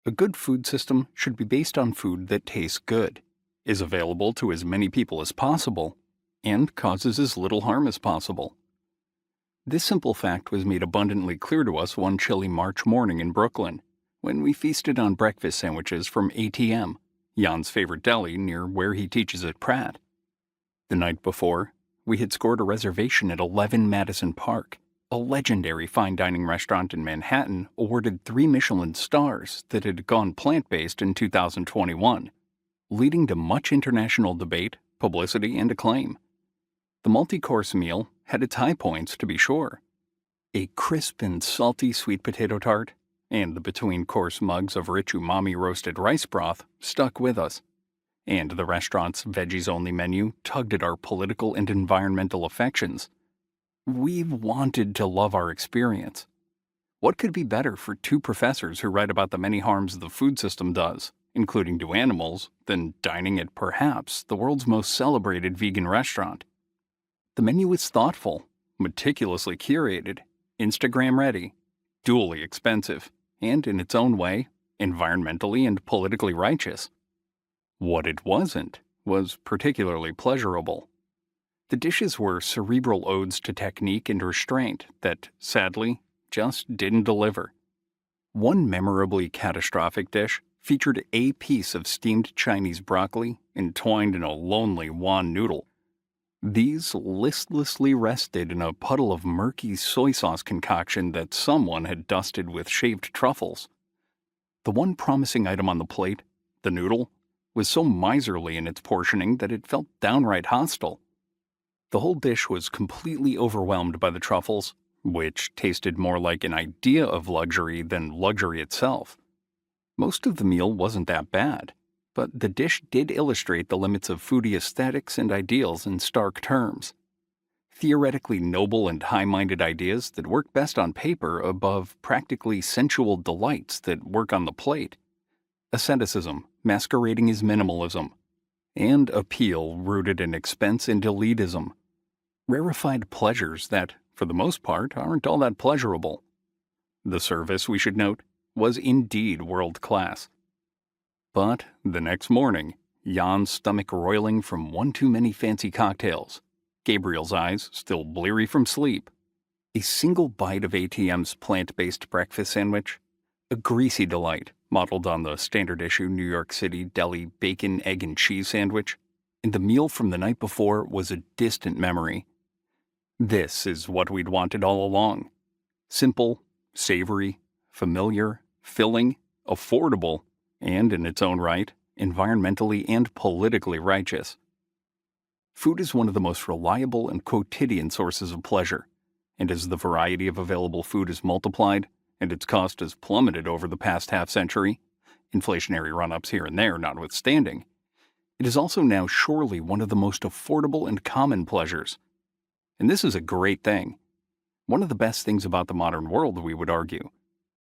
A good food system should be based on food that tastes good, is available to as many people as possible, and causes as little harm as possible. This simple fact was made abundantly clear to us one chilly March morning in Brooklyn, when we feasted on breakfast sandwiches from ATM, Jan's favorite deli near where he teaches at Pratt. The night before, we had scored a reservation at 11 Madison Park, a legendary fine dining restaurant in Manhattan awarded 3 Michelin stars that had gone plant-based in 2021, leading to much international debate, publicity, and acclaim. The multi-course meal had its high points, to be sure. A crisp and salty sweet potato tart, and the between-course mugs of rich umami roasted rice broth stuck with us. And the restaurant's veggies-only menu tugged at our political and environmental affections. We wanted to love our experience. What could be better for 2 professors who write about the many harms the food system does, including to animals, than dining at perhaps the world's most celebrated vegan restaurant? The menu was thoughtful, meticulously curated, Instagram-ready, dually expensive, and in its own way, environmentally and politically righteous. What it wasn't was particularly pleasurable. The dishes were cerebral odes to technique and restraint that, sadly, just didn't deliver. One memorably catastrophic dish featured a piece of steamed Chinese broccoli entwined in a lonely wan noodle. These listlessly rested in a puddle of murky soy sauce concoction that someone had dusted with shaved truffles. The one promising item on the plate, the noodle, was so miserly in its portioning that it felt downright hostile. The whole dish was completely overwhelmed by the truffles, which tasted more like an idea of luxury than luxury itself. Most of the meal wasn't that bad, but the dish did illustrate the limits of foodie aesthetics and ideals in stark terms. Theoretically noble and high-minded ideas that work best on paper above practically sensual delights that work on the plate. Asceticism masquerading as minimalism, and appeal rooted in expense and elitism. Rarefied pleasures that, for the most part, aren't all that pleasurable. The service, we should note, was indeed world-class. But the next morning, Jan's stomach roiling from one too many fancy cocktails, Gabriel's eyes still bleary from sleep, a single bite of ATM's plant-based breakfast sandwich, a greasy delight modeled on the standard-issue New York City deli bacon, egg, and cheese sandwich, and the meal from the night before was a distant memory. This is what we'd wanted all along. Simple, savory, familiar, filling, affordable, and, in its own right, environmentally and politically righteous. Food is one of the most reliable and quotidian sources of pleasure, and as the variety of available food has multiplied, and its cost has plummeted over the past half-century, inflationary run-ups here and there notwithstanding, it is also now surely one of the most affordable and common pleasures. And this is a great thing. One of the best things about the modern world, we would argue,